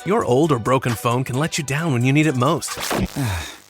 Your old or broken phone can let you down when you need it most.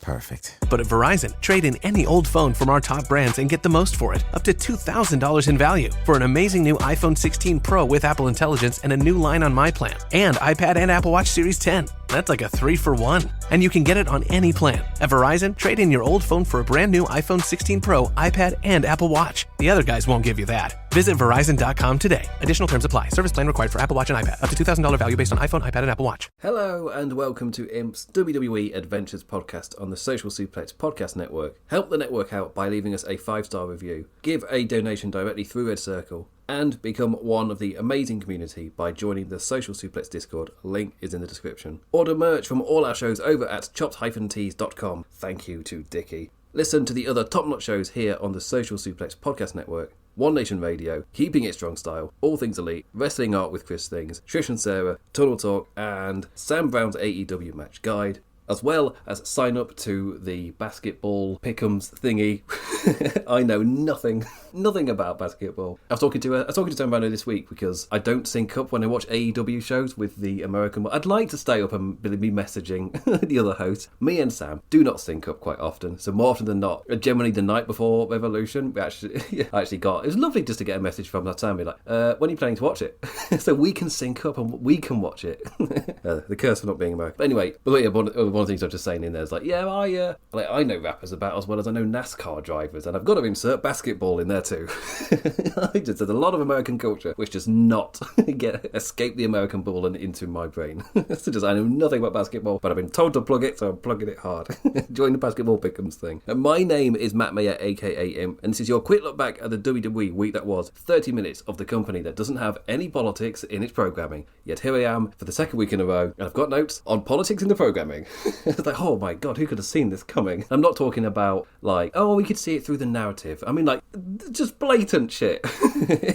Perfect. But at Verizon, trade in any old phone from our top brands and get the most for it, up to $2,000 in value, for an amazing new iPhone 16 Pro with Apple Intelligence and a new line on My Plan, and iPad and Apple Watch Series 10. That's like a 3-for-1. And you can get it on any plan. At Verizon, trade in your old phone for a brand new iPhone 16 Pro, iPad, and Apple Watch. The other guys won't give you that. Visit Verizon.com today. Additional terms apply. Service plan required for Apple Watch and iPad. Up to $2,000 value based on iPhone, iPad, and Apple Watch. Hello and welcome to IMP's WWE Adventures podcast on the Social Suplex Podcast Network. Help the network out by leaving us a 5-star review. Give a donation directly through Red Circle. And become one of the amazing community by joining the Social Suplex Discord. Link is in the description. Order merch from all our shows over at chopped-tees.com. Thank you to Dickie. Listen to the other top-notch shows here on the Social Suplex Podcast Network. One Nation Radio, Keeping It Strong Style, All Things Elite, Wrestling Art with Chris Things, Trish and Sarah, Tunnel Talk, and Sam Brown's AEW Match Guide. As well as sign up to the basketball pick'ems thingy. I know nothing about basketball. I was talking to Sam Brown this week because I don't sync up when I watch AEW shows with the American. I'd like to stay up and be messaging the other hosts. Me and Sam do not sync up quite often, so more often than not, generally the night before Revolution, we actually got. It was lovely just to get a message from that Sam, be like, when are you planning to watch it? So we can sync up and we can watch it. The curse of not being American. But anyway, one of the things I'm just saying in there is like, I know rappers about as well as I know NASCAR drivers, and I've got to insert basketball in there too. There's a lot of American culture which does not escape the American ball and into my brain. I know nothing about basketball, but I've been told to plug it, so I'm plugging it hard. Join the basketball pick'ems thing. And my name is Matt Mayer, aka Imp, and this is your quick look back at the WWE week that was. 30 minutes of the company that doesn't have any politics in its programming. Yet here I am for the second week in a row, and I've got notes on politics in the programming. It's like, oh my god, who could have seen this coming? I'm not talking about like, oh, we could see it through the narrative. I mean, like, just blatant shit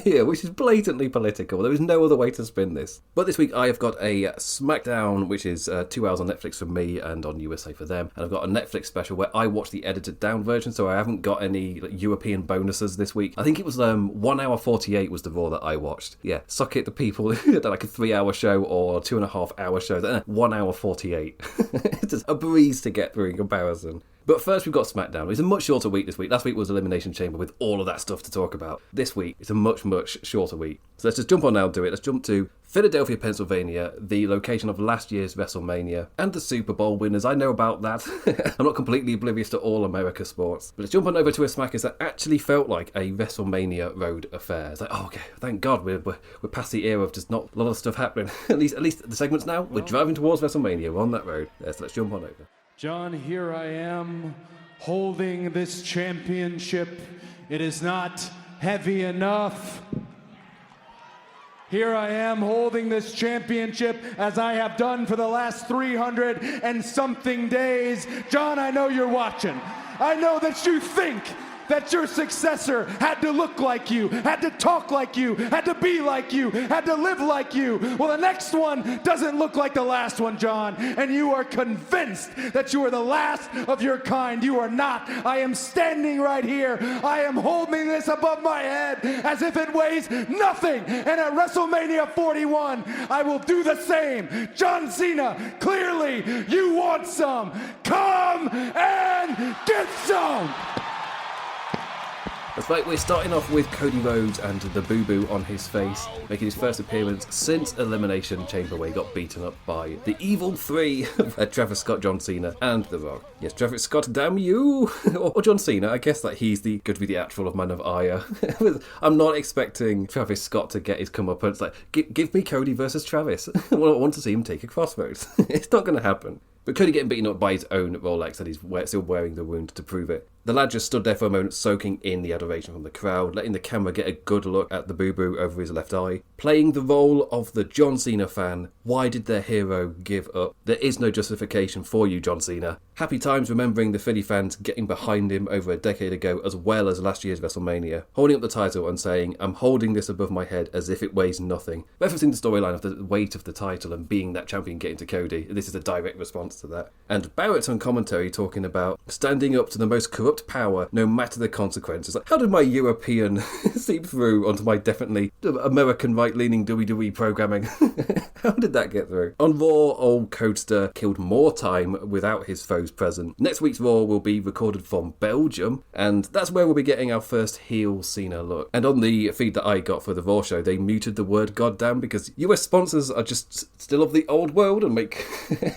here, which is blatantly political. There is no other way to spin this. But this week I have got a SmackDown, which is 2 hours on Netflix for me and on USA for them, and I've got a Netflix special where I watched the edited down version, so I haven't got any European bonuses this week. I think it was 1 hour 48 was the Raw that I watched. Yeah, suck it, the people who had like a 3-hour show or 2.5 hour show. 1 hour 48. It's just a breeze to get through in comparison. But first we've got SmackDown. It's a much shorter week this week. Last week was Elimination Chamber with all of that stuff to talk about. This week it's a much, much shorter week. So let's just jump on now and do it. Let's jump to Philadelphia, Pennsylvania, the location of last year's WrestleMania, and the Super Bowl winners. I know about that. I'm not completely oblivious to all America sports. But let's jump on over to a Smackers that actually felt like a WrestleMania road affair. It's like, oh, okay, thank God we're past the era of just not a lot of stuff happening. at least the segments now, we're driving towards WrestleMania. We're on that road. So let's jump on over. John, here I am holding this championship. It is not heavy enough. Here I am holding this championship as I have done for the last 300 and something days. John, I know you're watching. I know that you think that your successor had to look like you, had to talk like you, had to be like you, had to live like you. Well, the next one doesn't look like the last one, John, and you are convinced that you are the last of your kind. You are not. I am standing right here. I am holding this above my head as if it weighs nothing. And at WrestleMania 41, I will do the same. John Cena, clearly you want some. Come and get some. That's right, we're starting off with Cody Rhodes and the Booboo on his face, making his first appearance since Elimination Chamber, where he got beaten up by the evil three, Travis Scott, John Cena, and The Rock. Yes, Travis Scott, damn you! or John Cena, I guess that he's going to be the actual man of ire. I'm not expecting Travis Scott to get his comeuppance. It's like, give me Cody versus Travis. I want to see him take a crossroads. It's not going to happen. But Cody getting beaten up by his own Rolex that he's still wearing the wound to prove it. The lad just stood there for a moment, soaking in the adoration from the crowd, letting the camera get a good look at the Booboo over his left eye, playing the role of the John Cena fan. Why did their hero give up? There is no justification for you, John Cena. Happy times remembering the Philly fans getting behind him over a decade ago, as well as last year's WrestleMania, holding up the title and saying, I'm holding this above my head as if it weighs nothing. Referencing the storyline of the weight of the title and being that champion getting to Cody, this is a direct response to that. And Barrett's on commentary talking about standing up to the most corrupt corrupt power no matter the consequences. Like, how did my European seep through onto my definitely American right-leaning WWE programming? How did that get through? On Raw, old Codester killed more time without his foes present. Next week's Raw will be recorded from Belgium, and that's where we'll be getting our first heel Cena look. And on the feed that I got for the Raw show, they muted the word goddamn because US sponsors are just still of the old world and make...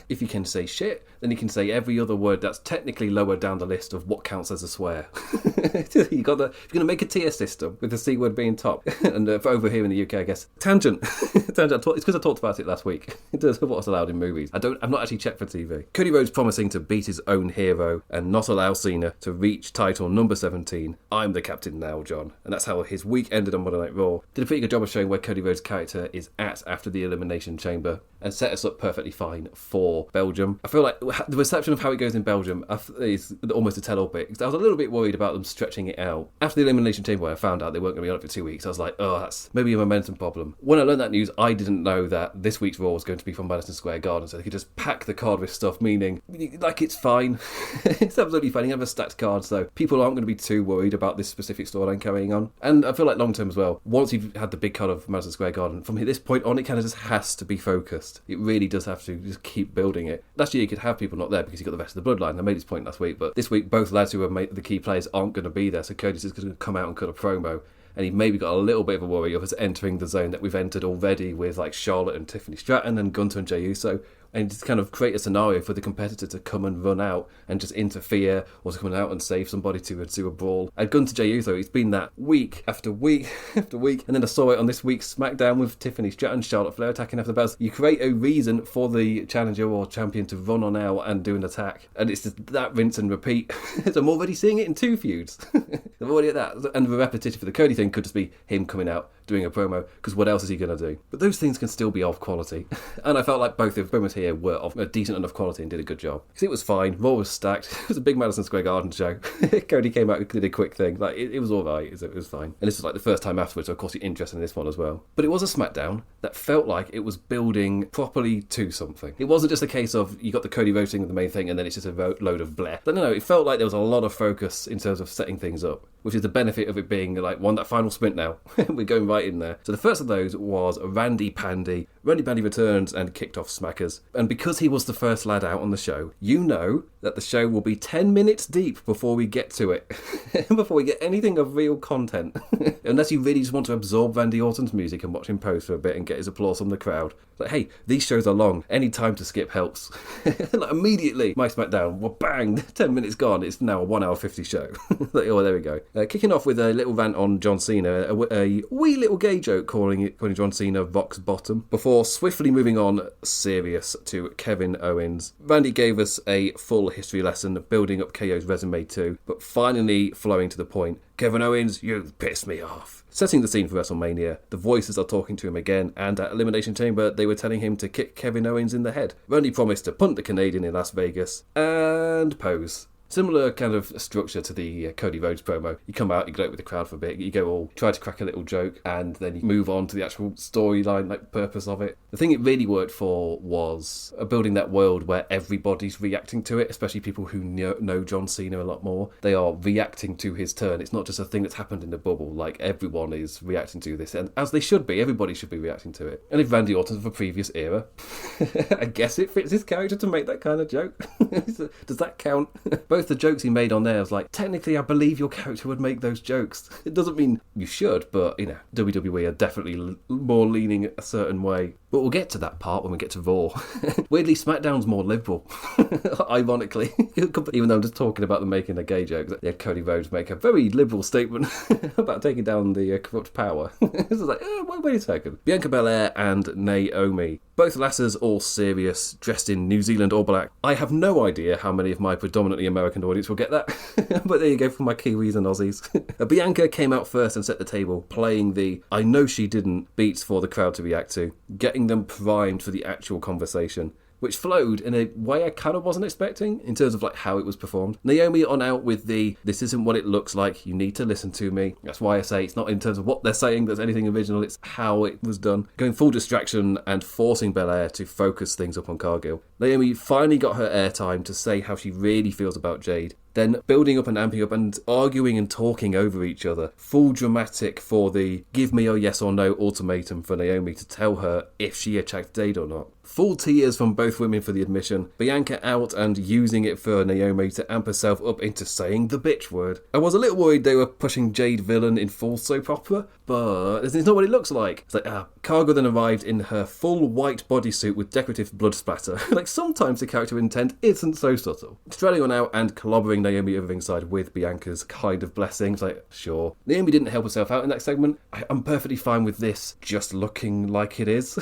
if you can say shit, then you can say every other word that's technically lower down the list of what counts as a swear. If you're going to make a tier system with the C word being top, and for over here in the UK, I guess. Tangent. It's because I talked about it last week. In terms of what's allowed in movies. I've not actually checked for TV. Cody Rhodes promising to beat his own hero and not allow Cena to reach title number 17. I'm the captain now, John. And that's how his week ended on Monday Night Raw. Did a pretty good job of showing where Cody Rhodes' character is at after the Elimination Chamber and set us up perfectly fine for Belgium. I feel like the reception of how it goes in Belgium is almost a tell-all bit, because I was a little bit worried about them stretching it out. After the Elimination Chamber, I found out they weren't going to be on it for 2 weeks. I was like, oh, that's maybe a momentum problem. When I learned that news, I didn't know that this week's Raw was going to be from Madison Square Garden, so they could just pack the card with stuff, meaning, like, it's fine. It's absolutely fine. You have a stacked card, so people aren't going to be too worried about this specific storyline carrying on. And I feel like long-term as well, once you've had the big card of Madison Square Garden, from this point on, it kind of just has to be focused. It really does have to just keep building it. Last year, you could have people not there because you got the rest of the bloodline. I made this point last week, but this week, both lads who are the key players aren't going to be there, so Cody's just going to come out and cut a promo. And he maybe got a little bit of a worry of us entering the zone that we've entered already with like Charlotte and Tiffany Stratton and Gunther and Jey Uso, and just kind of create a scenario for the competitor to come and run out and just interfere or to come out and save somebody to do a brawl. And Gunther Jey Uso, it's been that week after week after week. And then I saw it on this week's SmackDown with Tiffany Stratton, Charlotte Flair attacking after the bells. You create a reason for the challenger or champion to run on out and do an attack. And it's just that rinse and repeat. So I'm already seeing it in 2 feuds. I'm already at that. And the repetition for the Cody thing could just be him coming out, doing a promo, because what else is he going to do? But those things can still be of quality. And I felt like both the promos here were of a decent enough quality and did a good job. Because it was fine. Raw was stacked. It was a big Madison Square Garden show. Cody came out and did a quick thing. Like, it was all right. It was fine. And this was like the first time afterwards, so of course you're interested in this one as well. But it was a SmackDown that felt like it was building properly to something. It wasn't just a case of you got the Cody Rhodes thing with the main thing and then it's just a load of bleh. But no, it felt like there was a lot of focus in terms of setting things up, which is the benefit of it being like that final sprint now. We're going right in there. So the first of those was Randy Pandy. Randy Pandy returns and kicked off Smackers. And because he was the first lad out on the show, you know that the show will be 10 minutes deep before we get to it. Before we get anything of real content. Unless you really just want to absorb Randy Orton's music and watch him pose for a bit and get his applause from the crowd. Like, hey, these shows are long. Any time to skip helps. Like, immediately, my SmackDown, well, bang, 10 minutes gone. It's now a 1 hour 50 show. Like, oh, there we go. Kicking off with a little rant on John Cena, a wee little gay joke calling John Cena Vox Bottom, before swiftly moving on serious to Kevin Owens. Randy gave us a full history lesson, building up KO's resume too, but finally flowing to the point. Kevin Owens, you pissed me off. Setting the scene for WrestleMania, the voices are talking to him again, and at Elimination Chamber, they were telling him to kick Kevin Owens in the head. Randy promised to punt the Canadian in Las Vegas and pose. Similar kind of structure to the Cody Rhodes promo. You come out, you gloat with the crowd for a bit, you go all try to crack a little joke, and then you move on to the actual storyline, like purpose of it. The thing it really worked for was building that world where everybody's reacting to it, especially people who know John Cena a lot more. They are reacting to his turn. It's not just a thing that's happened in the bubble. Like, everyone is reacting to this, and as they should be. Everybody should be reacting to it. And if Randy Orton's of a previous era, I guess it fits his character to make that kind of joke. Does that count? Both the jokes he made on there, I was like, technically I believe your character would make those jokes. It doesn't mean you should, but, you know, WWE are definitely more leaning a certain way. But we'll get to that part when we get to Raw. Weirdly, SmackDown's more liberal, ironically. Even though I'm just talking about them making a gay joke, they had Cody Rhodes make a very liberal statement about taking down the corrupt power. It's like, wait a second. Bianca Belair and Naomi. Both lasses all serious, dressed in New Zealand All Black. I have no idea how many of my predominantly American audience will get that. But there you go for my Kiwis and Aussies. Bianca came out first and set the table, playing the I know she didn't beats for the crowd to react to, getting them primed for the actual conversation, which flowed in a way I kind of wasn't expecting in terms of like how it was performed. Naomi on out with the, this isn't what it looks like, you need to listen to me. That's why I say it's not in terms of what they're saying that's anything original, it's how it was done. Going full distraction and forcing Belair to focus things up on Cargill. Naomi finally got her airtime to say how she really feels about Jade. then building up and amping up and arguing and talking over each other. Full dramatic for the give me a yes or no ultimatum for Naomi to tell her if she attracted Jade or not. Full tears from both women for the admission. Bianca out and using it for Naomi to amp herself up into saying the bitch word. I was a little worried they were pushing Jade villain in full soap opera, but it's not what it looks like. It's like, Cargo then arrived in her full white bodysuit with decorative blood splatter. Like, sometimes the character intent isn't so subtle. Straight on out and clobbering Naomi over ringside with Bianca's kind of blessings. Like, sure. Naomi didn't help herself out in that segment. I'm perfectly fine with this just looking like it is.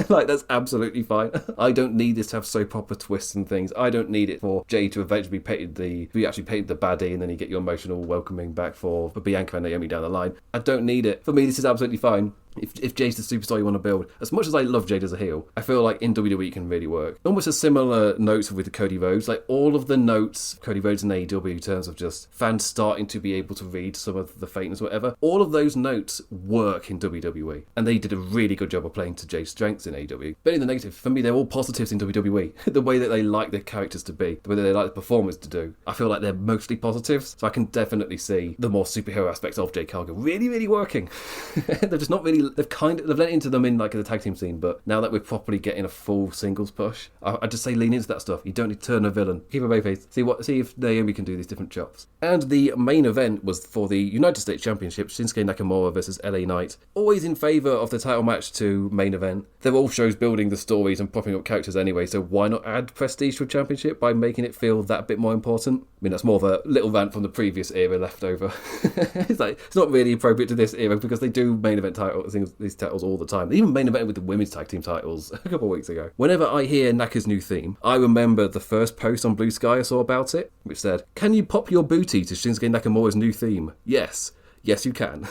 Like, that's absolutely fine. I don't need this to have soap opera twists and things. I don't need it for Jay to eventually be actually painted the baddie and then you get your emotional welcoming back for Bianca and Naomi down the line. I don't need it. For me, this is absolutely fine. If Jade's the superstar you want to build, as much as I love Jade as a heel, I feel like in WWE it can really work. Almost a similar note with Cody Rhodes, like all of the notes Cody Rhodes in AEW in terms of just fans starting to be able to read some of the fakeness, whatever. All of those notes work in WWE, and they did a really good job of playing to Jade's strengths in AEW. But in the negative, for me, they're all positives in WWE. The way that they like their characters to be, the way that they like the performers to do, I feel like they're mostly positives. So I can definitely see the more superhero aspects of Jade Cargill really, really working. They're just not really. They've let into them in like the tag team scene, but now that we're properly getting a full singles push, I just say lean into that stuff. You don't need to turn a villain. Keep a babyface. See if Naomi can do these different chops. And the main event was for the United States Championship, Shinsuke Nakamura versus LA Knight. Always in favour of the title match to main event. They're all shows building the stories and propping up characters anyway, so why not add prestige to a championship by making it feel that bit more important? I mean, that's more of a little rant from the previous era left over. It's not really appropriate to this era because they do main event these titles all the time. They even main evented with the women's tag team titles a couple of weeks ago. Whenever I hear Nakka's new theme, I remember the first post on Blue Sky I saw about it, which said, "Can you pop your booty to Shinsuke Nakamura's new theme?" Yes. Yes, you can.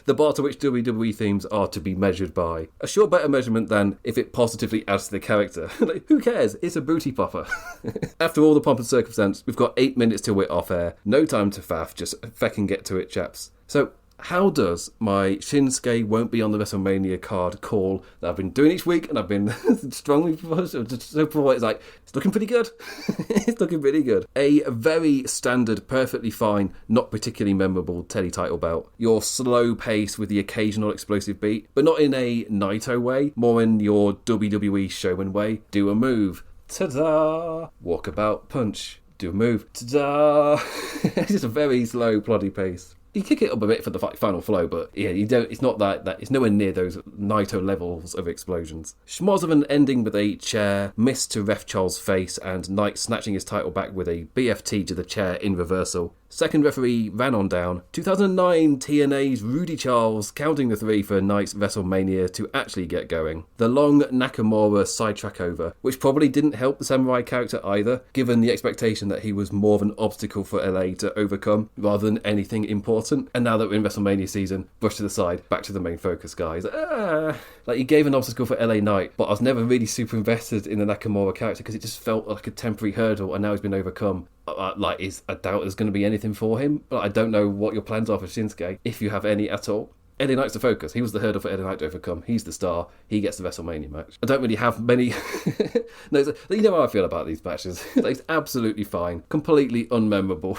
The bar to which WWE themes are to be measured by. A sure better measurement than if it positively adds to the character. Like, who cares? It's a booty popper. After all the pomp and circumstance, we've got 8 minutes till we're off air. No time to faff, just feckin' get to it, chaps. So, how does my Shinsuke won't be on the WrestleMania card call that I've been doing each week and I've been strongly so for it's like, it's looking pretty good. It's looking pretty good. A very standard, perfectly fine, not particularly memorable Teddy title bout. Your slow pace with the occasional explosive beat, but not in a Naito way, more in your WWE showman way. Do a move. Ta-da! Walkabout punch. Do a move. Ta-da! It's just a very slow, ploddy pace. You kick it up a bit for the final flow, but yeah, you don't. It's not that it's nowhere near those Naito levels of explosions. Schmoz of an ending with a chair, miss to Ref Charles' face, and Knight snatching his title back with a BFT to the chair in reversal. Second referee ran on down. 2009 TNA's Rudy Charles counting the 3 for Knight's WrestleMania to actually get going. The long Nakamura sidetrack over, which probably didn't help the samurai character either, given the expectation that he was more of an obstacle for LA to overcome rather than anything important. And now that we're in WrestleMania season, brush to the side, back to the main focus, guys. Like, he gave an obstacle for LA Knight, but I was never really super invested in the Nakamura character because it just felt like a temporary hurdle and now he's been overcome. I doubt there's going to be anything for him, but I don't know what your plans are for Shinsuke, if you have any at all. LA Knight's the focus. He was the hurdle for LA Knight to overcome. He's the star. He gets the WrestleMania match. I don't really have many... No, you know how I feel about these matches. It's absolutely fine. Completely unmemorable.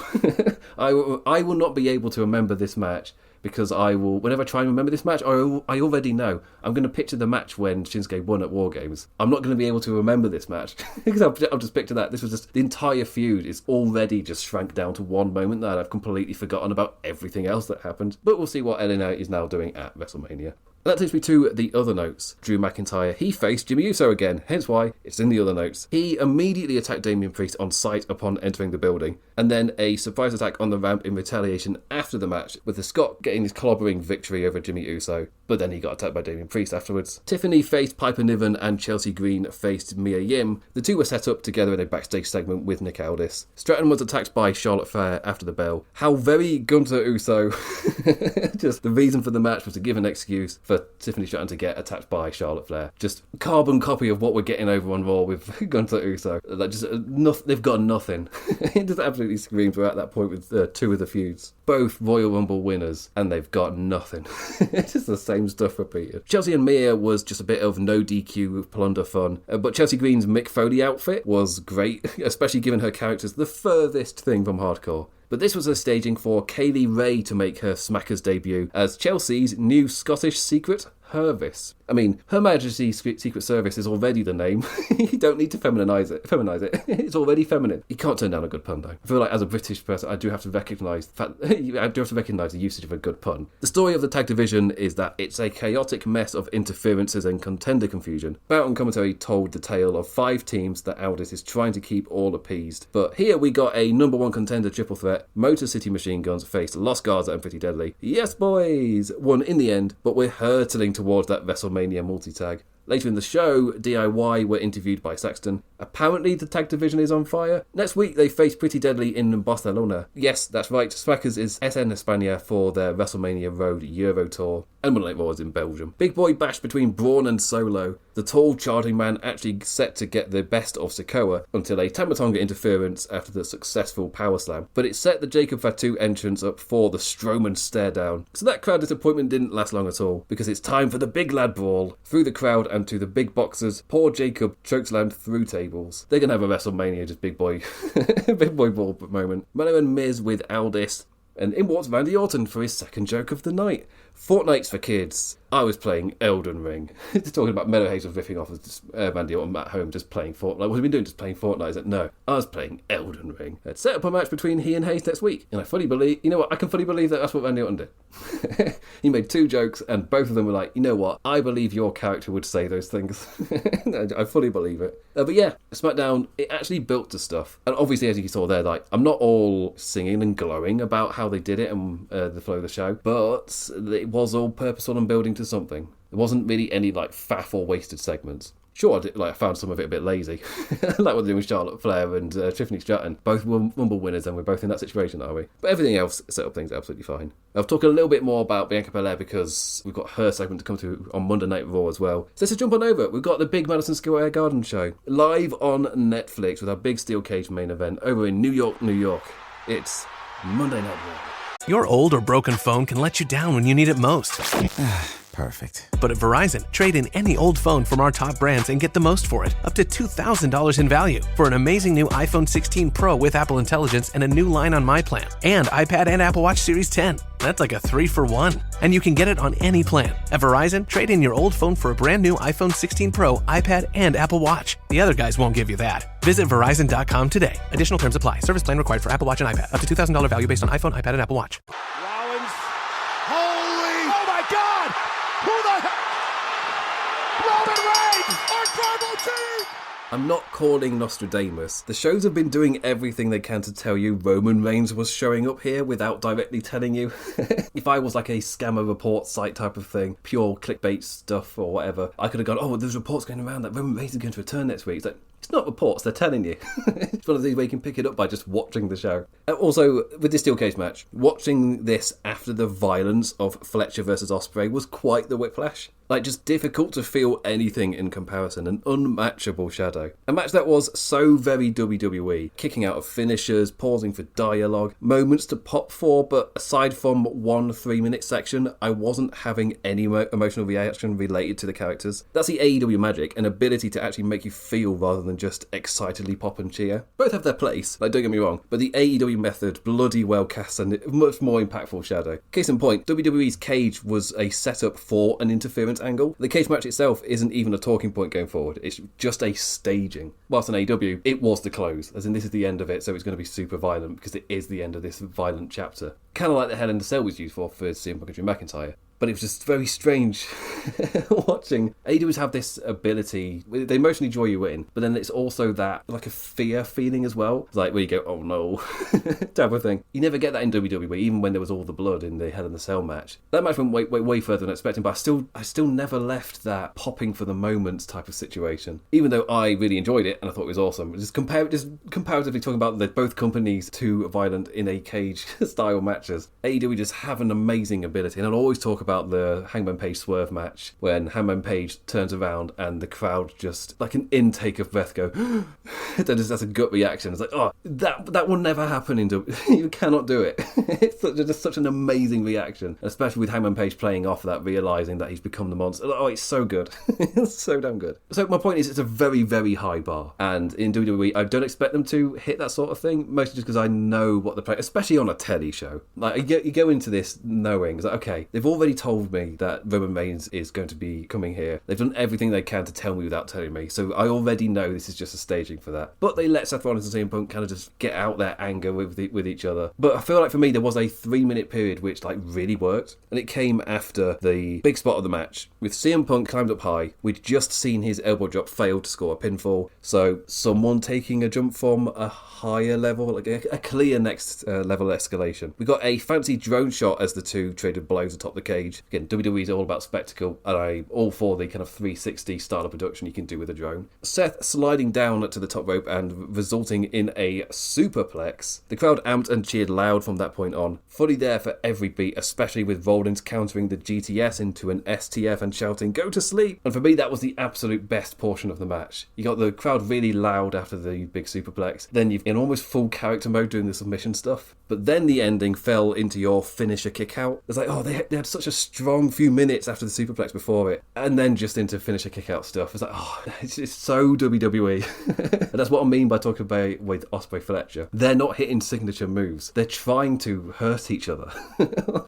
I will not be able to remember this match because I will, whenever I try and remember this match, I already know. I'm going to picture the match when Shinsuke won at War Games. I'm not going to be able to remember this match because I'll just picture that. This was just, the entire feud is already just shrank down to one moment that I've completely forgotten about everything else that happened. But we'll see what LA Knight is now doing at WrestleMania. That takes me to the other notes. Drew McIntyre, he faced Jimmy Uso again, hence why it's in the other notes. He immediately attacked Damian Priest on sight upon entering the building, and then a surprise attack on the ramp in retaliation after the match, with the Scot getting his clobbering victory over Jimmy Uso, but then he got attacked by Damian Priest afterwards. Tiffany faced Piper Niven and Chelsea Green faced Mia Yim. The two were set up together in a backstage segment with Nick Aldis. Stratton was attacked by Charlotte Flair after the bell. How very Gunther Uso. Just the reason for the match was to give an excuse for for Tiffany Stratton to get attacked by Charlotte Flair. Just carbon copy of what we're getting over on Raw with Gunther Uso. Like, just they've got nothing. It just absolutely screams we're at that point with two of the feuds. Both Royal Rumble winners, and they've got nothing. It's just the same stuff repeated. Chelsea and Mia was just a bit of no DQ plunder fun, but Chelsea Green's Mick Foley outfit was great, especially given her character's the furthest thing from hardcore. But this was a staging for Kaylee Ray to make her Smackers debut as Chelsea's new Scottish secret Hervis. I mean, Her Majesty's Secret Service is already the name. You don't need to feminize it. It's already feminine. You can't turn down a good pun, though. I feel like as a British person, I do have to recognise the usage of a good pun. The story of the tag division is that it's a chaotic mess of interferences and contender confusion. Bout Commentary told the tale of 5 teams that Aldis is trying to keep all appeased. But here we got a number 1 contender triple threat. Motor City Machine Guns faced Los Garza and Pretty Deadly. Yes, boys! Won in the end, but we're hurtling towards that WrestleMania multi-tag. Later in the show, DIY were interviewed by Saxton. Apparently the tag division is on fire. Next week they face Pretty Deadly in Barcelona. Yes, that's right, Smackers is SN España for their WrestleMania Road Euro Tour. And Monday Night Raw is in Belgium. Big boy bash between Braun and Solo. The tall charging man actually set to get the best of Sikoa until a Tamatonga interference after the successful power slam. But it set the Jacob Fatu entrance up for the Strowman stare down. So that crowd disappointment didn't last long at all, because it's time for the big lad brawl. Through the crowd and to the big boxers, poor Jacob chokeslammed through tables. They're gonna have a WrestleMania just big boy brawl moment. Mano and Miz with Aldis. And in walks Randy Orton for his second joke of the night. Fortnite's for kids. I was playing Elden Ring. Just talking about Meadow Hayes was riffing off of Randy Orton at home just playing Fortnite. What have you been doing? Just playing Fortnite? Is it? No, I was playing Elden Ring. Let's set up a match between he and Hayes next week. And I fully believe, I can fully believe that that's what Randy Orton did. He made 2 jokes and both of them were like, you know what? I believe your character would say those things. I fully believe it. But yeah, SmackDown, it actually built to stuff. And obviously, as you saw there, like, I'm not all singing and glowing about how they did it and the flow of the show, but it was all purposeful and building to something. There wasn't really any like faff or wasted segments. Sure, I found some of it a bit lazy, like what they're doing with Charlotte Flair and Tiffany Stratton. Both were Rumble winners, and we're both in that situation, are we? But everything else set up things absolutely fine. I'll talk a little bit more about Bianca Belair because we've got her segment to come to on Monday Night Raw as well. So let's jump on over. We've got the big Madison Square Garden show live on Netflix with our big steel cage main event over in New York, New York. It's Monday Night Raw. Your old or broken phone can let you down when you need it most. Perfect. But at Verizon, trade in any old phone from our top brands and get the most for it, up to $2,000 in value. For an amazing new iPhone 16 Pro with Apple Intelligence and a new line on My Plan. And iPad and Apple Watch Series 10. That's like a 3-for-1. And you can get it on any plan. At Verizon, trade in your old phone for a brand new iPhone 16 Pro, iPad, and Apple Watch. The other guys won't give you that. Visit Verizon.com today. Additional terms apply. Service plan required for Apple Watch and iPad. Up to $2,000 value based on iPhone, iPad, and Apple Watch. Rollins. Holy. Oh my God. Who the hell? Roman Reigns, our tribal chief. I'm not calling Nostradamus. The shows have been doing everything they can to tell you Roman Reigns was showing up here without directly telling you. If I was like a scammer report site type of thing, pure clickbait stuff or whatever, I could have gone, oh, there's reports going around that Roman Reigns is going to return next week. It's like, it's not reports, they're telling you. It's one of these where you can pick it up by just watching the show. Also, with this steel cage match, watching this after the violence of Fletcher versus Ospreay was quite the whiplash. Like, just difficult to feel anything in comparison. An unmatchable shadow. A match that was so very WWE. Kicking out of finishers, pausing for dialogue, moments to pop for, but aside from one 3-minute section, I wasn't having any emotional reaction related to the characters. That's the AEW magic, an ability to actually make you feel rather than just excitedly pop and cheer. Both have their place, like, don't get me wrong, but the AEW method bloody well casts a much more impactful shadow. Case in point, WWE's cage was a setup for an interference angle. The cage match itself isn't even a talking point going forward, it's just a staging. Whilst in AEW, it was the close, as in this is the end of it, so it's going to be super violent because it is the end of this violent chapter. Kind of like the Hell in a Cell was used for CM Punk and Drew McIntyre. But it was just very strange watching. AEWs have this ability, they emotionally draw you in, but then it's also that, like a fear feeling as well. It's like where you go, oh no, type of thing. You never get that in WWE, even when there was all the blood in the Hell in the Cell match. That match went way further than expecting, but I still never left that popping for the moments type of situation. Even though I really enjoyed it and I thought it was awesome. Just comparatively talking about that both companies too violent in a cage style matches. AEW just have an amazing ability, and I'll always talk about about the Hangman Page swerve match when Hangman Page turns around and the crowd just, like an intake of breath, go, that's a gut reaction. It's like, oh, that will never happen in you cannot do it. It's just such an amazing reaction, especially with Hangman Page playing off that, realising that he's become the monster. Oh, it's so good. It's so damn good. So my point is, it's a very, very high bar, and in WWE, I don't expect them to hit that sort of thing, mostly just because I know what they're playing, especially on a telly show. Like, you go into this knowing, like, okay, they've already told me that Roman Reigns is going to be coming here. They've done everything they can to tell me without telling me, so I already know this is just a staging for that. But they let Seth Rollins and CM Punk kind of just get out their anger with each other. But I feel like for me, there was a 3-minute period which like really worked, and it came after the big spot of the match with CM Punk climbed up high. We'd just seen his elbow drop fail to score a pinfall, so someone taking a jump from a higher level, like a clear next level escalation. We got a fancy drone shot as the two traded blows atop the cage. Again, WWE is all about spectacle, and I'm all for the kind of 360 style of production you can do with a drone. Seth sliding down to the top rope and resulting in a superplex. The crowd amped and cheered loud from that point on, fully there for every beat, especially with Rollins countering the GTS into an STF and shouting, "Go to sleep!" And for me, that was the absolute best portion of the match. You got the crowd really loud after the big superplex, then you've in almost full character mode doing the submission stuff, but then the ending fell into your finisher kick out. It's like, oh, they had such a strong few minutes after the superplex before it, and then just into finisher kick out stuff. It's like, oh, it's so WWE. And that's what I mean by talking about with Ospreay Fletcher. They're not hitting signature moves, they're trying to hurt each other.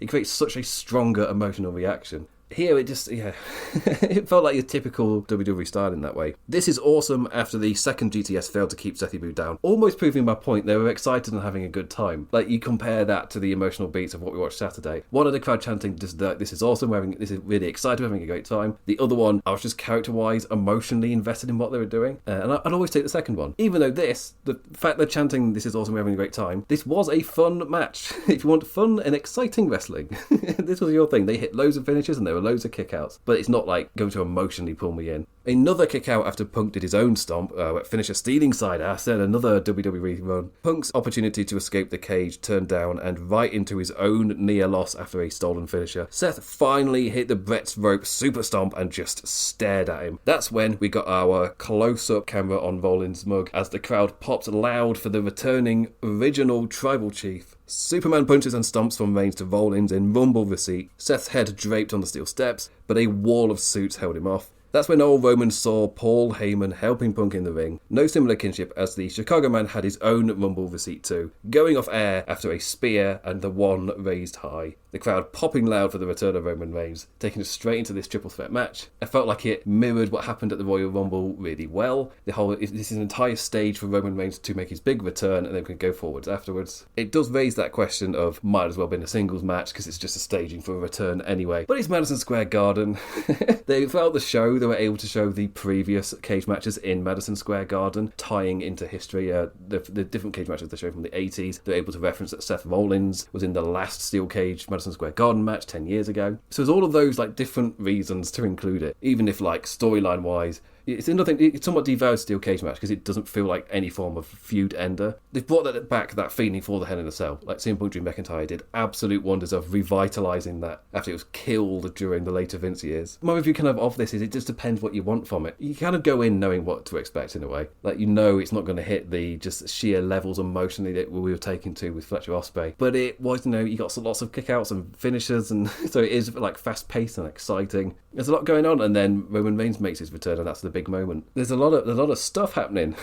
It creates such a stronger emotional reaction. Here, it just, it felt like your typical WWE style in that way. This is awesome after the second GTS failed to keep Seth Boo down, almost proving my point. They were excited and having a good time. Like, you compare that to the emotional beats of what we watched Saturday. One of the crowd chanting, just this is awesome, this is really excited, we're having a great time. The other one, I was just character-wise, emotionally invested in what they were doing. And I'd always take the second one. Even though the fact they're chanting, this is awesome, we're having a great time, this was a fun match. If you want fun and exciting wrestling, this was your thing. They hit loads of finishes and there were loads of kickouts, but it's not like going to emotionally pull me in. Another kick out after Punk did his own stomp, finisher stealing side ass, and another WWE run. Punk's opportunity to escape the cage turned down and right into his own near loss after a stolen finisher. Seth finally hit the Brett's rope super stomp and just stared at him. That's when we got our close-up camera on Rollins' mug as the crowd popped loud for the returning original Tribal Chief. Superman punches and stomps from Reigns to Rollins in Rumble receipt. Seth's head draped on the steel steps, but a wall of suits held him off. That's when old Roman saw Paul Heyman helping Punk in the ring. No similar kinship, as the Chicago man had his own Rumble receipt too, going off air after a spear and the one raised high. The crowd popping loud for the return of Roman Reigns, taking us straight into this triple threat match. I felt like it mirrored what happened at the Royal Rumble really well. This is an entire stage for Roman Reigns to make his big return and then we can go forwards afterwards. It does raise that question of, might as well been a singles match because it's just a staging for a return anyway. But it's Madison Square Garden. Throughout the show, they were able to show the previous cage matches in Madison Square Garden, tying into history, the different cage matches they showed from the 80s. They're able to reference that Seth Rollins was in the last steel cage Madison Square Garden match 10 years ago. So there's all of those like different reasons to include it, even if like storyline wise it's somewhat devalued steel cage match because it doesn't feel like any form of feud ender. They've brought that back, that feeling for the Hell in a Cell, like CM Punk Drew McIntyre did absolute wonders of revitalising that after it was killed during the later Vince years. My review kind of this is it just depends what you want from it. You kind of go in knowing what to expect in a way. Like, you know it's not going to hit the just sheer levels emotionally that we were taken to with Fletcher Ospreay. But it was, you got lots of kickouts and finishers, and so it is like fast paced and exciting. There's a lot going on, and then Roman Reigns makes his return, and that's the big moment. There's a lot of stuff happening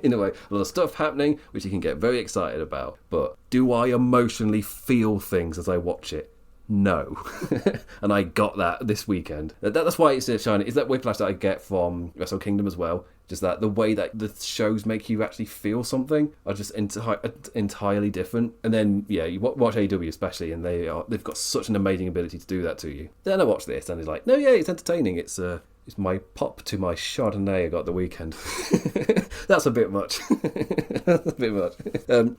in a way, a lot of stuff happening which you can get very excited about. But do I emotionally feel things as I watch it? No. And I got that this weekend. That's why it's shining. Is that whiplash that I get from Wrestle Kingdom as well. Just that the way that the shows make you actually feel something are just entirely different. And then, yeah, you watch AEW especially, and they've got such an amazing ability to do that to you. Then I watch this, and it's like, no, yeah, it's entertaining. It's my pop to my Chardonnay I got the weekend. That's a bit much. That's a bit much.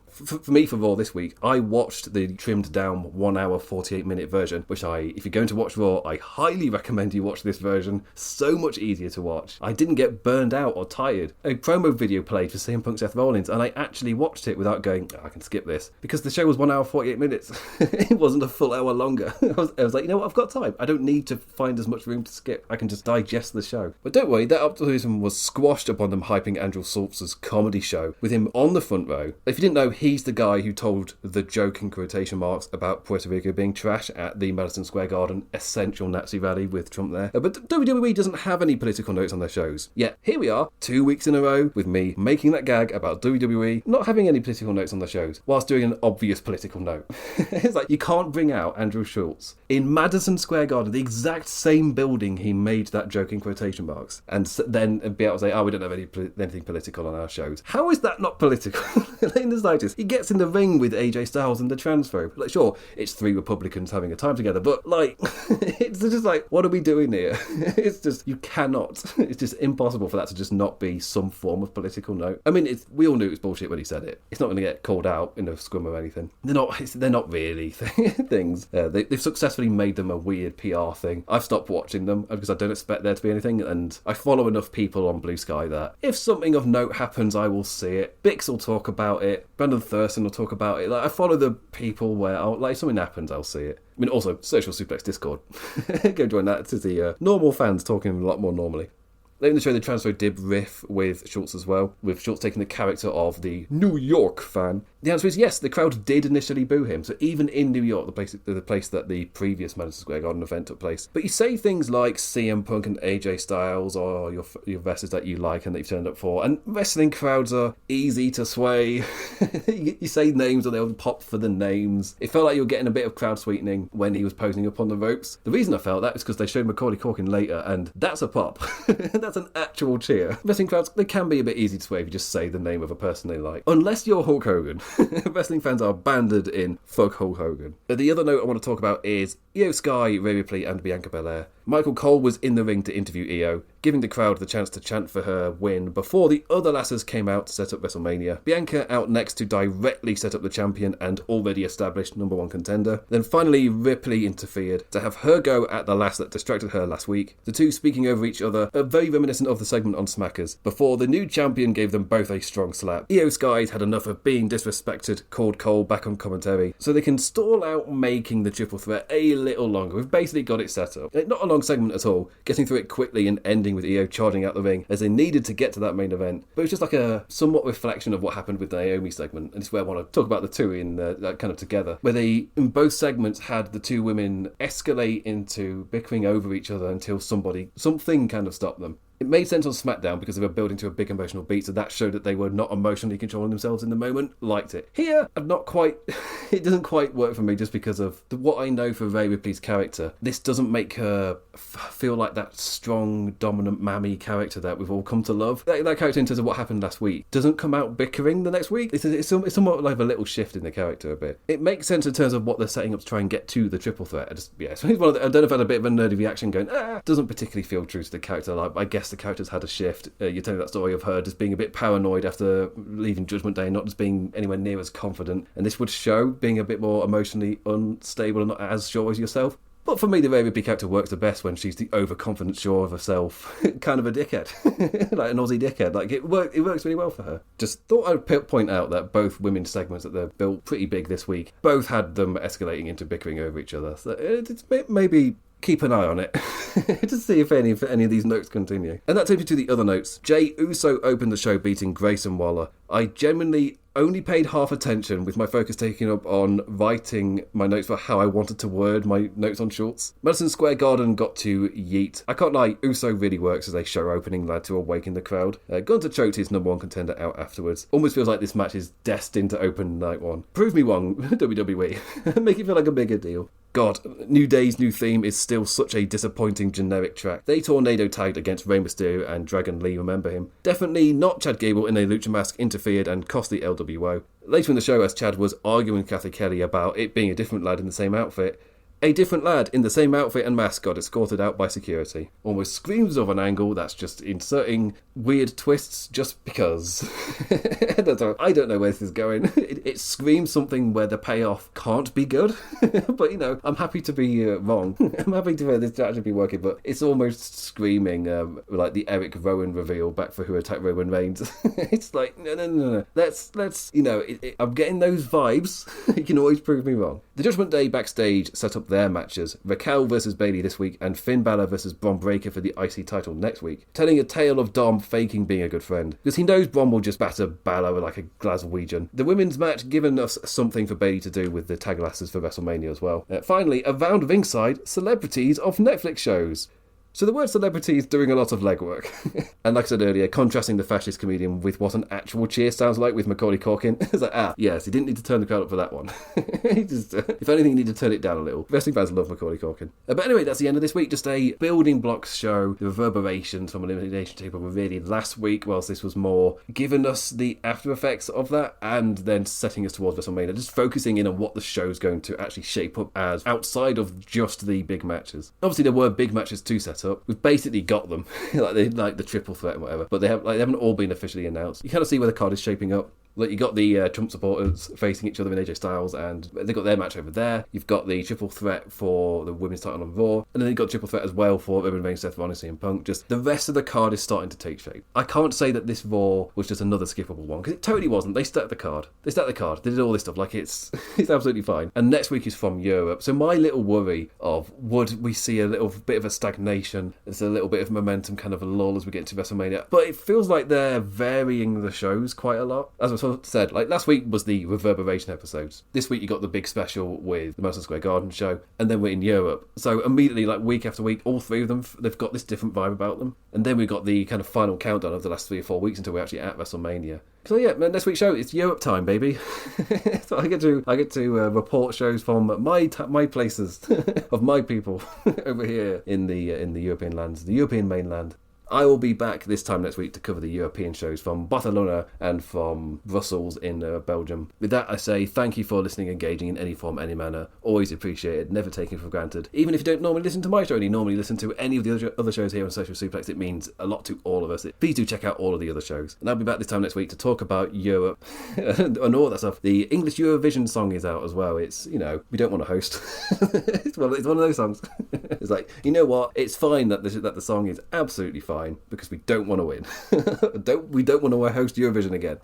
For me, for Raw this week, I watched the trimmed down 1 hour, 48-minute version, which if you're going to watch Raw, I highly recommend you watch this version. So much easier to watch. I didn't get burned out or tired. A promo video played for CM Punk Seth Rollins, and I actually watched it without going, I can skip this, because the show was 1 hour, 48 minutes. It wasn't a full hour longer. I was like, you know what, I've got time. I don't need to find as much room to skip. I can just digest the show. But don't worry, that optimism was squashed upon them hyping Andrew Schultz's comedy show with him on the front row. If you didn't know, he's the guy who told the joke in quotation marks about Puerto Rico being trash at the Madison Square Garden essential Nazi rally with Trump there. But WWE doesn't have any political notes on their shows. Yet, here we are, 2 weeks in a row with me making that gag about WWE not having any political notes on their shows, whilst doing an obvious political note. It's like, you can't bring out Andrew Schultz in Madison Square Garden, the exact same building he made that joke in quotation marks, and then be able to say, we don't have anything political on our shows. How is that not political? In the slightest. He gets in the ring with AJ Styles and the transphobe. Like, sure, it's 3 Republicans having a time together, but like, it's just like, what are we doing here? It's just, you cannot. It's just impossible for that to just not be some form of political note. I mean, we all knew it was bullshit when he said it. It's not going to get called out in a scrum or anything. They're not really things. They've successfully made them a weird PR thing. I've stopped watching them because I don't expect there to be anything, and I follow enough people on Blue Sky that if something of note happens, I will see it. Bix will talk about it. Brandon Thurston will talk about it. Like, I follow the people where, if something happens, I'll see it. I mean, also, Social Suplex Discord. Go join that to see normal fans talking a lot more normally. Later in the show, the transfer did riff with Schultz as well, with Schultz taking the character of the New York fan. The answer is yes, the crowd did initially boo him. So even in New York, the place that the previous Madison Square Garden event took place. But you say things like CM Punk and AJ Styles or your wrestlers that you like and that you've turned up for. And wrestling crowds are easy to sway. You say names or they'll pop for the names. It felt like you were getting a bit of crowd sweetening when he was posing up on the ropes. The reason I felt that is because they showed Macaulay Culkin later, and that's a pop. That's an actual cheer. Wrestling crowds, they can be a bit easy to sway if you just say the name of a person they like. Unless you're Hulk Hogan. Wrestling fans are banded in fuck Hulk Hogan. The other note I want to talk about is Io Sky, Rhea Ripley and Bianca Belair. Michael Cole was in the ring to interview Io, giving the crowd the chance to chant for her win before the other lasses came out to set up WrestleMania. Bianca out next to directly set up the champion and already established #1 contender. Then finally Ripley interfered to have her go at the lass that distracted her last week. The two speaking over each other are very reminiscent of the segment on Smackers, before the new champion gave them both a strong slap. Io Sky's had enough of being disrespected, called Cole back on commentary, so they can stall out making the triple threat a little longer. We've basically got it set up. Not a long segment at all, getting through it quickly and ending with Io charging out the ring as they needed to get to that main event. But it was just like a somewhat reflection of what happened with the Naomi segment, and it's where I want to talk about the two in kind of together, where they in both segments had the two women escalate into bickering over each other until something kind of stopped them. It made sense on SmackDown because they were building to a big emotional beat, so that showed that they were not emotionally controlling themselves in the moment. Liked it. Here, I'm not quite... it doesn't quite work for me just because of what I know for Rhea Ripley's character. This doesn't make her feel like that strong, dominant mammy character that we've all come to love. That character, in terms of what happened last week, doesn't come out bickering the next week. It's somewhat like a little shift in the character a bit. It makes sense in terms of what they're setting up to try and get to the triple threat. So it's one of the, I don't know if I had a bit of a nerdy reaction going, doesn't particularly feel true to the character. Like, I guess the character's had a shift. You're telling that story of her just being a bit paranoid after leaving Judgment Day, not just being anywhere near as confident, and this would show being a bit more emotionally unstable and not as sure as yourself. But for me, the Rhea Ripley character works the best when she's the overconfident, sure of herself, kind of a dickhead, like an Aussie dickhead. Like it works really well for her. Just thought I'd point out that both women's segments that they've built pretty big this week, both had them escalating into bickering over each other. So it's maybe keep an eye on it to see if any of these notes continue. And that takes me to the other notes. Jey Uso opened the show beating Grayson Waller. I genuinely only paid half attention, with my focus taken up on writing my notes for how I wanted to word my notes on Schultz. Madison Square Garden got to yeet. I can't lie, Uso really works as a show opening lad to awaken the crowd. Gunther choked his #1 contender out afterwards. Almost feels like this match is destined to open night one. Prove me wrong, WWE. Make it feel like a bigger deal. God, New Day's new theme is still such a disappointing generic track. They tornado tagged against Rey Mysterio and Dragon Lee, remember him. Definitely not Chad Gable in a lucha mask interfered and cost the LWO. Later in the show, as Chad was arguing with Kathy Kelly about it being a different lad in the same outfit, A different lad in the same outfit and mask got escorted out by security. Almost screams of an angle that's just inserting weird twists just because. I don't know where this is going. It screams something where the payoff can't be good. But, I'm happy to be wrong. I'm happy to this to actually be working, but it's almost screaming like the Eric Rowan reveal back for Who Attacked Roman Reigns. It's like, no. Let's I'm getting those vibes. You can always prove me wrong. The Judgment Day backstage set up their matches. Raquel versus Bayley this week and Finn Balor versus Bron Breakker for the IC title next week. Telling a tale of Dom faking being a good friend. Because he knows Bron will just batter Balor like a Glaswegian. The women's match giving us something for Bayley to do with the tag lasses for WrestleMania as well. Finally, around ringside, celebrities of Netflix shows. So the word celebrity is doing a lot of legwork. And like I said earlier, contrasting the fascist comedian with what an actual cheer sounds like with Macaulay Culkin. It's like, yes, he didn't need to turn the crowd up for that one. He just, if anything, he needed to turn it down a little. Wrestling fans love Macaulay Culkin. But anyway, that's the end of this week. Just a building blocks show. The reverberations from Elimination Chamber were really last week, whilst this was more giving us the after effects of that and then setting us towards WrestleMania. Just focusing in on what the show's going to actually shape up as outside of just the big matches. Obviously, there were big matches to set up. We've basically got them, like the triple threat and whatever, but they haven't all been officially announced. You kind of see where the card is shaping up. Like, you got the Trump supporters facing each other in AJ Styles, and they got their match over there. You've got the triple threat for the women's title on Raw, and then you've got triple threat as well for Roman Reigns, Seth Rollins, and Punk. Just the rest of the card is starting to take shape. I can't say that this Raw was just another skippable one, because it totally wasn't. They stacked the card. They did all this stuff. Like, it's absolutely fine. And next week is from Europe. So my little worry of, would we see a little bit of a stagnation? There's a little bit of momentum, kind of a lull as we get to WrestleMania. But it feels like they're varying the shows quite a lot. As I sort of said, like, last week was the reverberation episodes. This week you got the big special with the Madison Square Garden show, and then we're in Europe. So immediately, like, week after week, all three of them, they've got this different vibe about them. And then we've got the kind of final countdown of the last 3 or 4 weeks until we're actually at WrestleMania. So yeah, man, next week's show, it's Europe time, baby. So I get to report shows from my places of my people over here in the European lands, the European mainland. I will be back this time next week to cover the European shows from Barcelona and from Brussels in Belgium. With that, I say thank you for listening, engaging in any form, any manner. Always appreciated, never taken for granted. Even if you don't normally listen to my show and you normally listen to any of the other shows here on Social Suplex, it means a lot to all of us. Please do check out all of the other shows. And I'll be back this time next week to talk about Europe and all that stuff. The English Eurovision song is out as well. It's, we don't want to host. It's one of those songs. It's like, you know what? It's fine that the song is absolutely fine. Because we don't want to win. We don't want to host Eurovision again.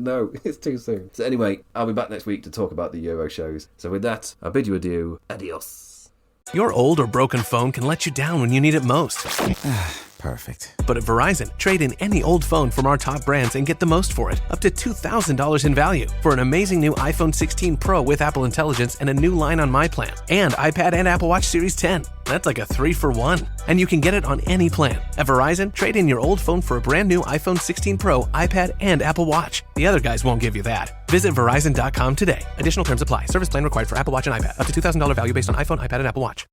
No, it's too soon. So anyway, I'll be back next week to talk about the Euro shows. So with that, I bid you adieu. Adios. Your old or broken phone can let you down when you need it most. Perfect. But at Verizon, trade in any old phone from our top brands and get the most for it, up to $2,000 in value, for an amazing new iPhone 16 Pro with Apple Intelligence and a new line on My Plan, and iPad and Apple Watch Series 10. That's like a 3-for-1. And you can get it on any plan. At Verizon, trade in your old phone for a brand new iPhone 16 Pro, iPad, and Apple Watch. The other guys won't give you that. Visit Verizon.com today. Additional terms apply. Service plan required for Apple Watch and iPad. Up to $2,000 value based on iPhone, iPad, and Apple Watch.